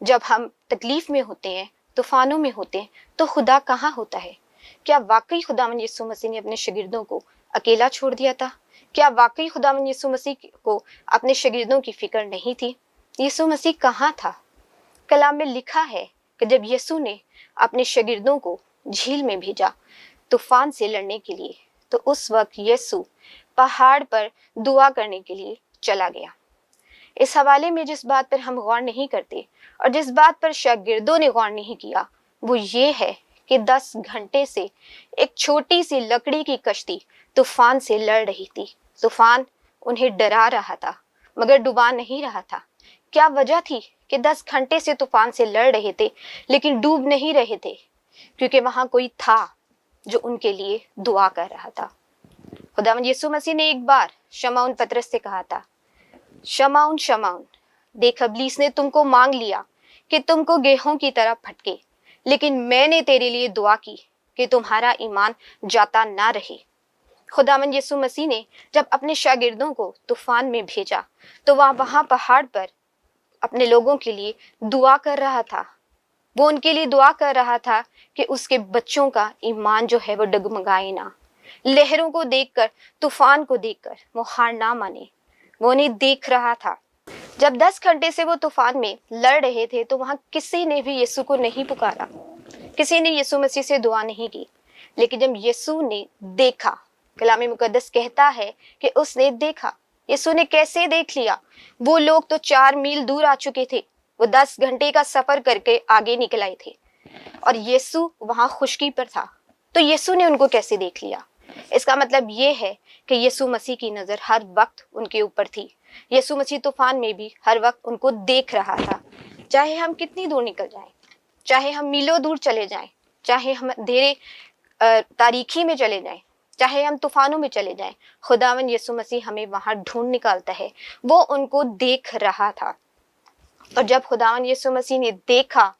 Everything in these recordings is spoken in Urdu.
جب ہم تکلیف میں ہوتے ہیں، طوفانوں میں ہوتے ہیں، تو خدا کہاں ہوتا ہے؟ کیا واقعی خداوند یسوع مسیح نے اپنے شاگردوں کو اکیلا چھوڑ دیا تھا؟ کیا واقعی خداوند یسوع مسیح کو اپنے شاگردوں کی فکر نہیں تھی؟ یسوع مسیح کہاں تھا؟ کلام میں لکھا ہے کہ جب یسوع نے اپنے شاگردوں کو جھیل میں بھیجا طوفان سے لڑنے کے لیے، تو اس وقت یسوع پہاڑ پر دعا کرنے کے لیے چلا گیا۔ اس حوالے میں جس بات پر ہم غور نہیں کرتے اور جس بات پر شاگردوں نے غور نہیں کیا، وہ یہ ہے کہ 10 گھنٹے سے ایک چھوٹی سی لکڑی کی کشتی طوفان سے لڑ رہی تھی۔ طوفان انہیں ڈرا رہا تھا مگر ڈبا نہیں رہا تھا۔ کیا وجہ تھی کہ 10 گھنٹے سے طوفان سے لڑ رہے تھے لیکن ڈوب نہیں رہے تھے؟ کیونکہ وہاں کوئی تھا جو ان کے لیے دعا کر رہا تھا۔ خداوند یسوع مسیح نے ایک بار شمعون پطرس سے کہا تھا، شمعون شمعون، دیکھ ابلیس نے تم کو مانگ لیا کہ تم کو گیہوں کی طرح پھٹکے، لیکن میں نے تیرے لیے دعا کی کہ تمہارا ایمان جاتا نہ رہے۔ خداوند یسوع مسیح نے جب اپنے شاگردوں کو طوفان میں بھیجا تو وہاں پہاڑ پر اپنے لوگوں کے لیے دعا کر رہا تھا۔ وہ ان کے لیے دعا کر رہا تھا کہ اس کے بچوں کا ایمان جو ہے وہ ڈگمگائے نہ، لہروں کو دیکھ کر، طوفان کو دیکھ کر وہ ہار نہ مانے۔ وہ انہیں دیکھ رہا تھا۔ جب 10 گھنٹے سے وہ طوفان میں لڑ رہے تھے تو وہاں کسی نے بھی یسوع کو نہیں پکارا، کسی نے یسوع مسیح سے دعا نہیں کی، لیکن جب یسوع نے دیکھا، کلام مقدس کہتا ہے کہ اس نے دیکھا۔ یسوع نے کیسے دیکھ لیا؟ وہ لوگ تو 4 میل دور آ چکے تھے، وہ 10 گھنٹے کا سفر کر کے آگے نکل آئے تھے اور یسوع وہاں خشکی پر تھا، تو یسوع نے ان کو کیسے دیکھ لیا؟ اس کا مطلب یہ ہے کہ یسوع مسیح کی نظر ہر وقت ان کے اوپر تھی۔ یسوع مسیح طوفان میں بھی ہر وقت ان کو دیکھ رہا تھا۔ چاہے ہم کتنی دور نکل جائیں، چاہے ہم میلوں دور چلے جائیں، چاہے ہم اندھیرے تاریکی میں چلے جائیں، چاہے ہم طوفانوں میں چلے جائیں، خداوند یسوع مسیح ہمیں وہاں ڈھونڈ نکالتا ہے۔ وہ ان کو دیکھ رہا تھا، اور جب خداوند یسوع مسیح نے دیکھا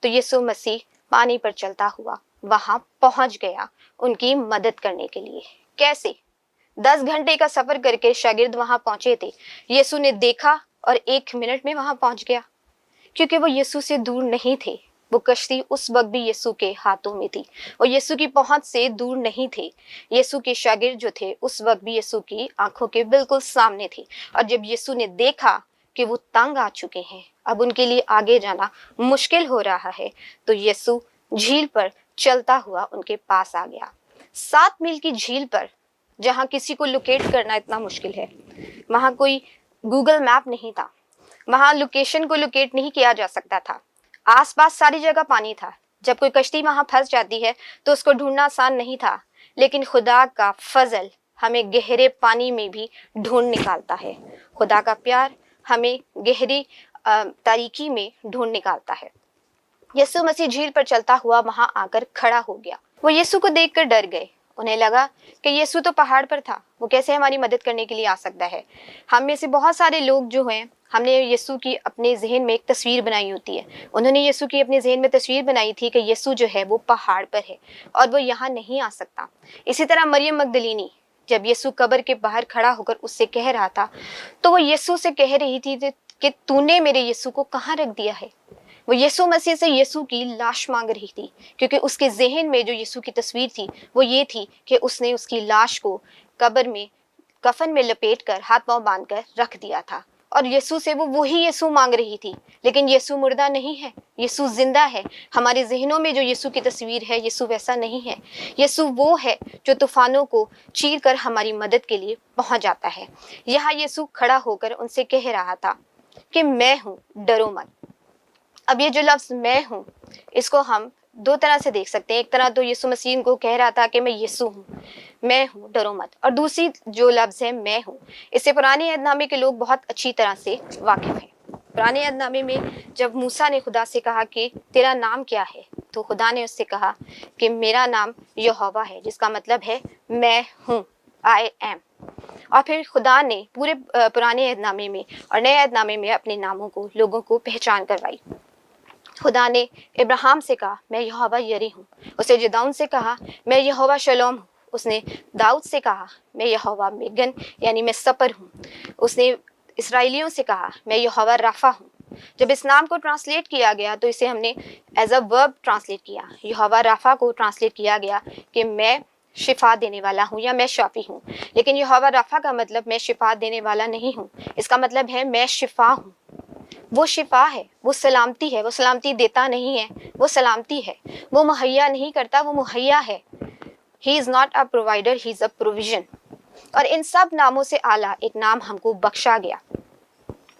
تو یسوع مسیح پانی پر چلتا ہوا وہاں پہنچ گیا ان کی مدد کرنے کے لیے۔ کیسے؟ 10 گھنٹے کا سفر کر کے شاگرد وہاں پہنچے تھے، یسوع نے دیکھا اور 1 منٹ میں وہاں پہنچ گیا، کیونکہ وہ یسوع سے دور نہیں تھے۔ وہ کشتی اس وقت بھی یسوع کے ہاتھوں میں تھی، وہ یسوع کی پہنچ سے دور نہیں تھے۔ یسوع کے شاگرد جو تھے اس وقت بھی یسوع کی آنکھوں کے بالکل سامنے تھے، اور جب یسوع نے دیکھا کہ وہ تنگ آ چکے ہیں، اب ان کے لیے آگے جانا مشکل ہو رہا ہے، تو یسوع جھیل پر چلتا ہوا ان کے پاس آ گیا۔ 7 میل کی جھیل پر، جہاں کسی کو لوکیٹ کرنا اتنا مشکل ہے، وہاں کوئی گوگل میپ نہیں تھا، وہاں لوکیشن کو لوکیٹ نہیں کیا جا سکتا تھا، آس پاس ساری جگہ پانی تھا۔ جب کوئی کشتی وہاں پھنس جاتی ہے تو اس کو ڈھونڈنا آسان نہیں تھا، لیکن خدا کا فضل ہمیں گہرے پانی میں بھی ڈھونڈ نکالتا ہے۔ خدا کا پیار ہمیں گہری تاریکی میں ڈھونڈ نکالتا ہے۔ یسوع مسیح جھیل پر چلتا ہوا وہاں آ کر کھڑا ہو گیا۔ وہ یسوع کو دیکھ کر ڈر گئے، انہیں لگا کہ یسوع تو پہاڑ پر تھا، وہ کیسے ہماری مدد کرنے کے لیے آ سکتا ہے۔ ہم میں سے بہت سارے لوگ جو ہیں، ہم نے یسوع کی اپنے ذہن میں ایک تصویر بنائی ہوتی ہے۔ انہوں نے یسوع کی اپنے ذہن میں تصویر بنائی تھی کہ یسوع جو ہے وہ پہاڑ پر ہے اور وہ یہاں نہیں آ سکتا۔ اسی طرح مریم مگدلینی جب یسوع قبر کے باہر کھڑا ہو کر اس سے کہہ رہا تھا، تو وہ یسوع سے کہہ رہی تھی کہ تو نے میرے یسوع کو کہاں رکھ دیا ہے۔ وہ یسوع مسیح سے یسوع کی لاش مانگ رہی تھی، کیونکہ اس کے ذہن میں جو یسوع کی تصویر تھی وہ یہ تھی کہ اس نے اس کی لاش کو قبر میں کفن میں لپیٹ کر ہاتھ پاؤں باندھ کر رکھ دیا تھا، اور یسوع سے وہ وہی یسوع مانگ رہی تھی۔ لیکن یسوع مردہ نہیں ہے، یسوع زندہ ہے۔ ہمارے ذہنوں میں جو یسوع کی تصویر ہے، یسوع ویسا نہیں ہے۔ یسوع وہ ہے جو طوفانوں کو چیر کر ہماری مدد کے لیے پہنچ جاتا ہے۔ یہاں یسوع کھڑا ہو کر ان سے کہہ رہا تھا کہ میں ہوں، ڈرو مت۔ اب یہ جو لفظ میں ہوں، اس کو ہم 2 طرح سے دیکھ سکتے ہیں۔ ایک طرح تو یسوع مسیح کو کہہ رہا تھا کہ میں یسوع ہوں، میں ہوں، ڈرو مت، اور دوسری جو لفظ ہے میں ہوں، اس سے پرانے عہد نامے کے لوگ بہت اچھی طرح سے واقف ہیں۔ پرانے عہد نامے میں جب موسیٰ نے خدا سے کہا کہ تیرا نام کیا ہے، تو خدا نے اس سے کہا کہ میرا نام یہوہ ہے، جس کا مطلب ہے میں ہوں، آئی ایم۔ اور پھر خدا نے پورے پرانے عہد نامے میں اور نئے عہد نامے میں اپنے ناموں کو لوگوں کو پہچان کروائی۔ خدا نے ابراہیم سے کہا میں یہوہ یری ہوں، اس نے جدعون سے کہا میں یہوہ شلوم ہوں، اس نے داؤد سے کہا میں یہوہ مگن یعنی میں سپر ہوں، اس نے اسرائیلیوں سے کہا میں یہوہ رافع ہوں، جب اس نام کو ٹرانسلیٹ کیا گیا تو اسے ہم نے ایز اے ورب ٹرانسلیٹ کیا. یہوہ رافع کو ٹرانسلیٹ کیا گیا کہ میں شفا دینے والا ہوں یا میں شافی ہوں. لیکن یہوہ رافع کا مطلب میں شفا دینے والا نہیں ہوں، اس کا مطلب ہے میں شفا ہوں. وہ شفا ہے، وہ سلامتی ہے، وہ سلامتی دیتا نہیں ہے، وہ سلامتی ہے. وہ مہیا نہیں کرتا، وہ مہیا ہے. He is not a provider, he is a provision. اور ان سب ناموں سے اعلیٰ ایک نام ہم کو بخشا گیا،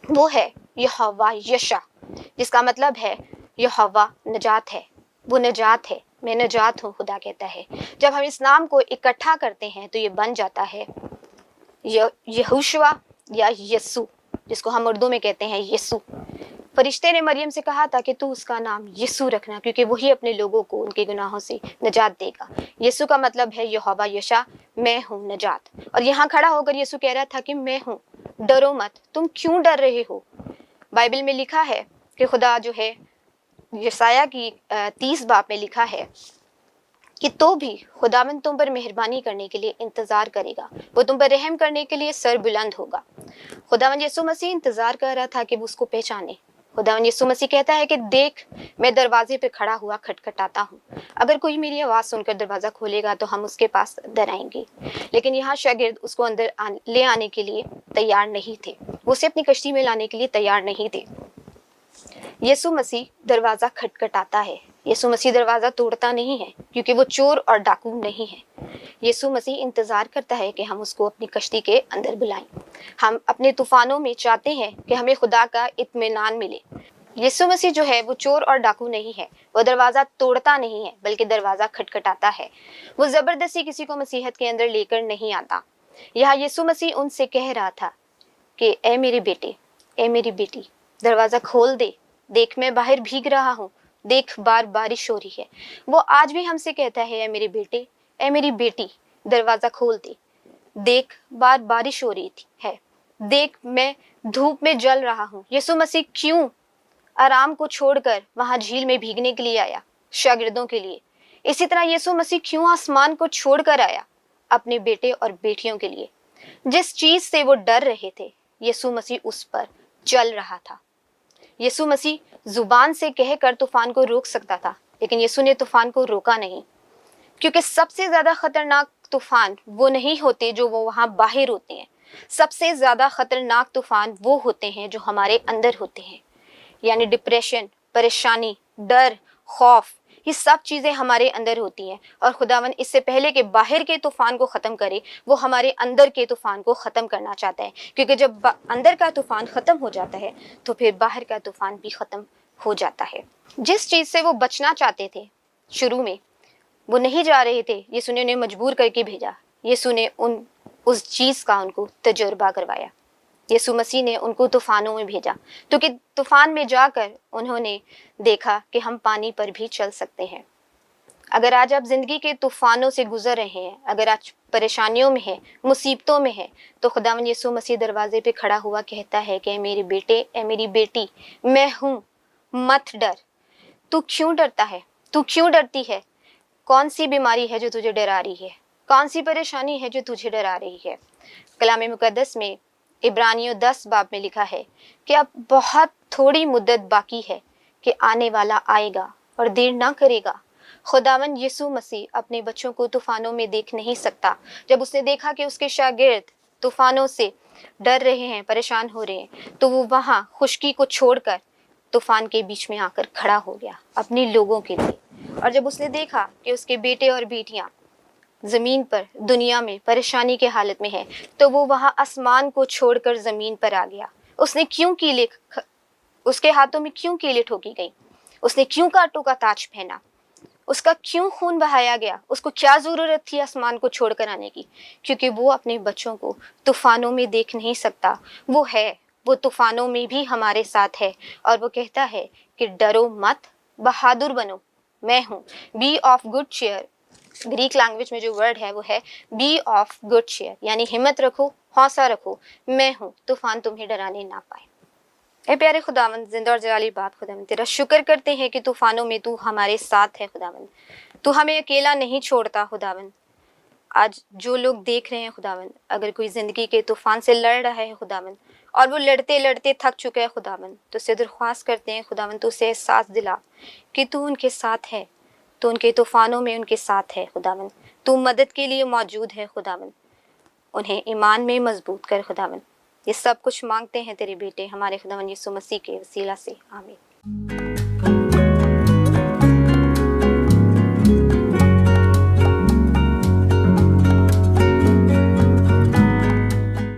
وہ ہے یہوہ یشا، جس کا مطلب ہے یہوہ نجات ہے، وہ نجات ہے، میں نجات ہوں. خدا کہتا ہے جب ہم اس نام کو اکٹھا کرتے ہیں تو یہ بن جاتا ہے یہوشوا یا یسوع، جس کو ہم اردو میں کہتے ہیں یسوع. فرشتے نے مریم سے کہا تھا کہ تو اس کا نام یسوع رکھنا، کیونکہ وہی اپنے لوگوں کو ان کے گناہوں سے نجات دے گا. یسوع کا مطلب ہے یہوہ یشا، میں ہوں نجات. اور یہاں کھڑا ہو کر یسوع کہہ رہا تھا کہ میں ہوں، ڈرو مت. تم کیوں ڈر رہے ہو؟ بائبل میں لکھا ہے کہ خدا جو ہے یسایہ کی 30 باب میں لکھا ہے کہ تو بھی خداوند تم پر مہربانی کرنے کے لیے انتظار کرے گا، وہ تم پر رحم کرنے کے لیے سر بلند ہوگا. خداوند یسوع مسیح انتظار کر رہا تھا کہ وہ اس کو پہچانے. خداوند یسوع مسیح کہتا ہے کہ دیکھ میں دروازے پہ کھڑا ہوا کھٹکھٹاتا ہوں، اگر کوئی میری آواز سن کر دروازہ کھولے گا تو ہم اس کے پاس اندر آئیں گے. لیکن یہاں شاگرد اس کو اندر لے آنے کے لیے تیار نہیں تھے، وہ اسے اپنی کشتی میں لانے کے لیے تیار نہیں تھے. یسوع مسیح دروازہ کھٹکھٹاتا ہے. یسوع مسیح دروازہ توڑتا نہیں ہے، کیونکہ وہ چور اور ڈاکو نہیں ہے. یسوع مسیح انتظار کرتا ہے کہ ہم اس کو اپنی کشتی کے اندر بلائیں. ہم اپنے طوفانوں میں چاہتے ہیں کہ ہمیں خدا کا اطمینان ملے. یسوع مسیح جو ہے وہ چور اور ڈاکو نہیں ہے، وہ دروازہ توڑتا نہیں ہے بلکہ دروازہ کھٹکھٹاتا ہے. وہ زبردستی کسی کو مسیحت کے اندر لے کر نہیں آتا. یہاں یسوع مسیح ان سے کہہ رہا تھا کہ اے میرے بیٹے، اے میری بیٹی، دروازہ کھول دے. دیکھ میں باہر بھیگ رہا ہوں، دیکھ بار بارش ہو رہی ہے. وہ آج بھی ہم سے کہتا ہے اے میرے بیٹے، اے میری بیٹی، دروازہ کھول دے. دیکھ بار بارش ہو رہی ہے، دیکھ میں دھوپ میں جل رہا ہوں. یسوع مسیح کیوں آرام کو چھوڑ کر وہاں جھیل میں بھیگنے کے لیے آیا؟ شاگردوں کے لیے. اسی طرح یسوع مسیح کیوں آسمان کو چھوڑ کر آیا؟ اپنے بیٹے اور بیٹیوں کے لیے. جس چیز سے وہ ڈر رہے تھے یسوع مسیح اس پر چل رہا تھا. یسوع مسیح زبان سے کہہ کر طوفان کو روک سکتا تھا، لیکن یسوع نے طوفان کو روکا نہیں، کیونکہ سب سے زیادہ خطرناک طوفان وہ نہیں ہوتے جو وہ وہاں باہر ہوتے ہیں. سب سے زیادہ خطرناک طوفان وہ ہوتے ہیں جو ہمارے اندر ہوتے ہیں. یعنی ڈپریشن، پریشانی، ڈر، خوف، یہ سب چیزیں ہمارے اندر ہوتی ہیں. اور خداوند اس سے پہلے کہ باہر کے طوفان کو ختم کرے، وہ ہمارے اندر کے طوفان کو ختم کرنا چاہتا ہے. کیونکہ جب اندر کا طوفان ختم ہو جاتا ہے تو پھر باہر کا طوفان بھی ختم ہو جاتا ہے. جس چیز سے وہ بچنا چاہتے تھے شروع میں، وہ نہیں جا رہے تھے، یسوع نے انہیں مجبور کر کے بھیجا. یسوع نے اس چیز کا ان کو تجربہ کروایا. یسوع مسیح نے ان کو طوفانوں میں بھیجا، تو کہ طوفان میں جا کر انہوں نے دیکھا کہ ہم پانی پر بھی چل سکتے ہیں. اگر آج آپ زندگی کے طوفانوں سے گزر رہے ہیں، اگر آج پریشانیوں میں ہیں، مصیبتوں میں ہیں، تو خداوند یسوع مسیح دروازے پہ کھڑا ہوا کہتا ہے کہ اے میرے بیٹے، اے میری بیٹی، میں ہوں، مت ڈر. تو کیوں ڈرتا ہے؟ تو کیوں ڈرتی ہے؟ کون سی بیماری ہے جو تجھے ڈرا رہی ہے؟ کون سی پریشانی ہے جو تجھے ڈرا رہی ہے؟ کلام مقدس میں عبرانیوں 10 باب میں لکھا ہے کہ اب بہت تھوڑی مدت باقی ہے کہ آنے والا آئے گا اور دیر نہ کرے گا. خداوند یسوع مسیح اپنے بچوں کو طوفانوں میں دیکھ نہیں سکتا. جب اس نے دیکھا کہ اس کے شاگرد طوفانوں سے ڈر رہے ہیں، پریشان ہو رہے ہیں، تو وہ وہاں خشکی کو چھوڑ کر طوفان کے بیچ میں آ کر کھڑا ہو گیا اپنے لوگوں کے لیے. اور جب اس نے دیکھا کہ اس کے بیٹے اور بیٹیاں زمین پر دنیا میں پریشانی کے حالت میں ہے، تو وہ وہاں آسمان کو چھوڑ کر زمین پر آ گیا. اس نے کیوں کیلیں، اس کے ہاتھوں میں کیوں کیلیں ٹھوکی گئی؟ اس نے کیوں کانٹوں کا تاج پہنا؟ اس کا کیوں خون بہایا گیا؟ اس کو کیا ضرورت تھی آسمان کو چھوڑ کر آنے کی؟ کیونکہ وہ اپنے بچوں کو طوفانوں میں دیکھ نہیں سکتا. وہ ہے، وہ طوفانوں میں بھی ہمارے ساتھ ہے، اور وہ کہتا ہے کہ ڈرو مت، بہادر بنو، میں ہوں. Be of good cheer, Greek language میں جو ورڈ ہے وہ ہے بی آف گڈ چیئر، یعنی ہمت رکھو، حوصلہ رکھو، میں ہوں، طوفان تمہیں ڈرانے نہ پائے. اے پیارے خداوند، زندہ اور جلالی باپ خداوند، تیرا شکر کرتے ہیں کہ طوفانوں میں تو ہمارے ساتھ ہے. خداوند تو ہمیں اکیلا نہیں چھوڑتا. خداوند آج جو لوگ دیکھ رہے ہیں خداوند، اگر کوئی زندگی کے طوفان سے لڑ رہا ہے خداوند، اور وہ لڑتے لڑتے تھک چکا ہے خداوند، تو اسے درخواست کرتے ہیں خداوند تو اسے احساس دلا کہ تو ان کے ساتھ ہے، تو ان کے طوفانوں میں ان کے ساتھ ہے خداوند، تو مدد کے لیے موجود ہے خداوند، انہیں ایمان میں مضبوط کر خداوند۔ یہ سب کچھ مانگتے ہیں تیرے بیٹے ہمارے خداوند یسوع مسیح کے وسیلہ سے، آمین۔